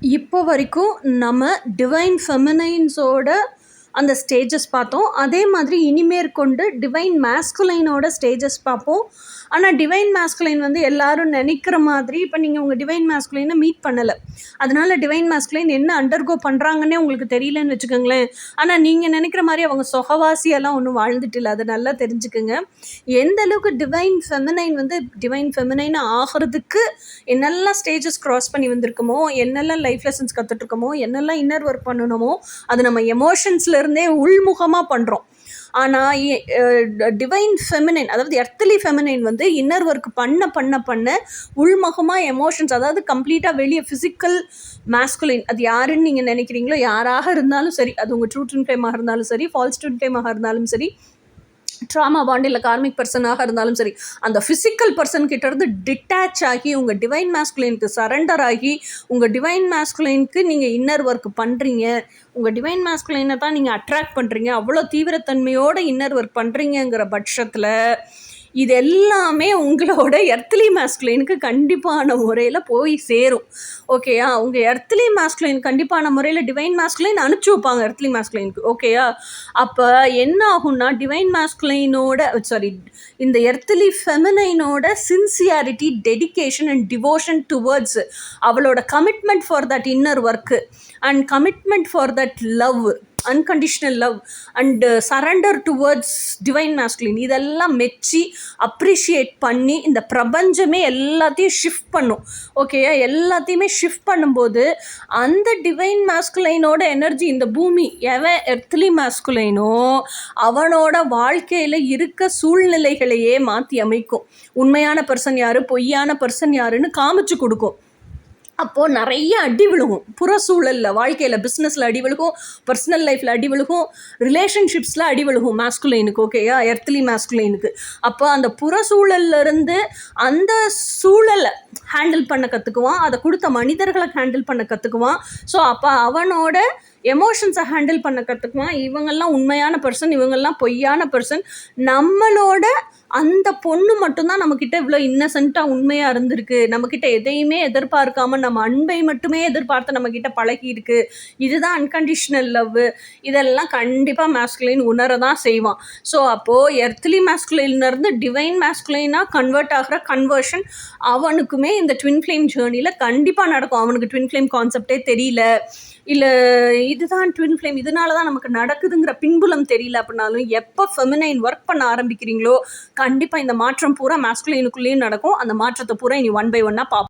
இப்போ வரைக்கும் நம்ம டிவைன் ஃபெமினைன்ஸோட அந்த ஸ்டேஜஸ் பார்த்தோம். அதே மாதிரி இனிமேற்கொண்டு டிவைன் மேஸ்குலைனோட ஸ்டேஜஸ் பார்ப்போம். ஆனால் டிவைன் மேஸ்குலைன் வந்து எல்லாரும் நினைக்கிற மாதிரி இப்போ நீங்கள் உங்கள் டிவைன் மேஸ்குலைனை மீட் பண்ணலை, அதனால டிவைன் மேஸ்குலைன் என்ன அண்டர்கோ பண்ணுறாங்கன்னே உங்களுக்கு தெரியலன்னு வச்சுக்கோங்களேன். ஆனால் நீங்கள் நினைக்கிற மாதிரி அவங்க சொகவாசியெல்லாம் ஒன்றும் வாழ்ந்துட்டு இல்லை, அதை நல்லா தெரிஞ்சுக்குங்க. எந்த அளவுக்கு டிவைன் ஃபெமினைன் வந்து டிவைன் ஃபெமினைன் ஆகிறதுக்கு என்னெல்லாம் ஸ்டேஜஸ் க்ராஸ் பண்ணி வந்திருக்கோமோ, என்னெல்லாம் லைஃப் லெசன்ஸ் கற்றுட்ருக்கோமோ, என்னெல்லாம் இன்னர் ஒர்க் பண்ணணுமோ, அது நம்ம எமோஷன்ஸ்லேருந்தே உள்முகமாக பண்ணுறோம். ஆனால் டிவைன் ஃபெமினைன், அதாவது எர்த்லி ஃபெமினைன் வந்து இன்னர் ஒர்க் பண்ண பண்ண பண்ண உள்முகமாக எமோஷன்ஸ், அதாவது கம்ப்ளீட்டாக வெளியே ஃபிசிக்கல் மேஸ்குலைன் அது யாருன்னு நீங்கள் நினைக்கிறீங்களோ யாராக இருந்தாலும் சரி, அது உங்கள் ட்ரூ ட்வின் ஃப்ளேமாக இருந்தாலும் சரி, ஃபால்ஸ் ட்வின் ஃப்ளேமாக இருந்தாலும் சரி, ட்ராமா பாண்ட் இல்லை கார்மிக் பர்சனாக இருந்தாலும் சரி, அந்த ஃபிசிக்கல் பர்சன் கிட்டேருந்து டிட்டாச் ஆகி உங்கள் டிவைன் மேஸ்குலைனுக்கு சரண்டர் ஆகி உங்கள் டிவைன் மேஸ்குலைனுக்கு நீங்கள் இன்னர் ஒர்க் பண்ணுறீங்க, உங்கள் டிவைன் மேஸ்குலைனை தான் நீங்கள் அட்ராக்ட் பண்ணுறீங்க, அவ்வளோ தீவிரத்தன்மையோடு இன்னர் ஒர்க் பண்ணுறீங்கிற பட்சத்தில் இது எல்லாமே உங்களோட எர்த்லி மேஸ்குலைனுக்கு கண்டிப்பான முறையில் போய் சேரும். ஓகேயா? உங்கள் எர்த்லி மேஸ்குலைன் கண்டிப்பான முறையில் டிவைன் மேஸ்குலைன் அனுப்பிச்சி வைப்பாங்க எர்த்லி மேஸ்குலைனுக்கு. ஓகேயா? அப்போ என்ன ஆகும்னா டிவைன் மேஸ்குலைனோட இந்த எர்த்லி ஃபெமினைனோட sincerity, dedication and devotion towards அவளோட commitment for that inner work and commitment for that love, unconditional love and surrender towards divine masculine, இதெல்லாம் மெச்சி அப்ரிஷியேட் பண்ணி இந்த பிரபஞ்சமே எல்லாத்தையும் ஷிஃப்ட் பண்ணும். ஓகேயா? எல்லாத்தையுமே ஷிஃப்ட் பண்ணும்போது அந்த டிவைன் மேஸ்குலைனோட எனர்ஜி இந்த பூமி எவன் எர்த்லி மேஸ்குலைனோ அவனோட வாழ்க்கையில் இருக்க சூழ்நிலைகளையே மாற்றி அமைக்கும். உண்மையான பர்சன் யார், பொய்யான பர்சன் யாருன்னு காமிச்சு கொடுக்கும். அப்போது நிறைய அடி விழுகும் புற சூழலில், வாழ்க்கையில், பிஸ்னஸில் அடி விழுகும், பர்சனல் லைஃப்பில் அடி விழுகும், ரிலேஷன்ஷிப்ஸில் அடி விழுகும் மேஸ்குலைனுக்கு. ஓகேயா? எர்த்லி மேஸ்குலைனுக்கு. அப்போ அந்த புற சூழல்லேருந்து அந்த சூழலை ஹேண்டில் பண்ண கற்றுக்குவான், அதை கொடுத்த மனிதர்களை ஹேண்டில் பண்ண கற்றுக்குவான். ஸோ அப்போ அவனோட எமோஷன்ஸை ஹேண்டில் பண்ண கற்றுக்குவான். இவங்கெல்லாம் உண்மையான பர்சன், இவங்கெல்லாம் பொய்யான பர்சன். நம்மளோட அந்த பொண்ணு மட்டும்தான் நம்மக்கிட்ட இவ்வளோ இன்னசென்ட்டாக உண்மையாக இருந்திருக்கு, நம்மக்கிட்ட எதையுமே எதிர்பார்க்காம நம்ம அன்பை மட்டுமே எதிர்பார்த்து நம்மக்கிட்ட பழகியிருக்கு, இதுதான் அன்கண்டிஷ்னல் லவ். இதெல்லாம் கண்டிப்பாக மேஸ்குலைன் உணர தான் செய்வான். ஸோ அப்போது எர்த்லி மேஸ்குலைன்லேருந்து டிவைன் மேஸ்குலைனாக கன்வெர்ட் ஆகிற கன்வர்ஷன் அவனுக்குமே இந்த ட்வின் ஃப்ளேம் ஜேர்னியில் கண்டிப்பாக நடக்கும். அவனுக்கு ட்வின் ஃப்ளேம் கான்செப்டே தெரியல, இல்லை இதுதான் ட்வின் ஃப்ளேம் இதனால தான் நமக்கு நடக்குதுங்கிற பின்புலம் தெரியல அப்படின்னாலும், எப்போ ஃபெமினைன் ஒர்க் பண்ண ஆரம்பிக்கிறீங்களோ கண்டிப்பாக இந்த மாற்றம் பூரா மேஸ்குலைனுக்குள்ளேயும் நடக்கும். அந்த மாற்றத்தை பூரா இனி 1 by 1 பார்ப்போம்.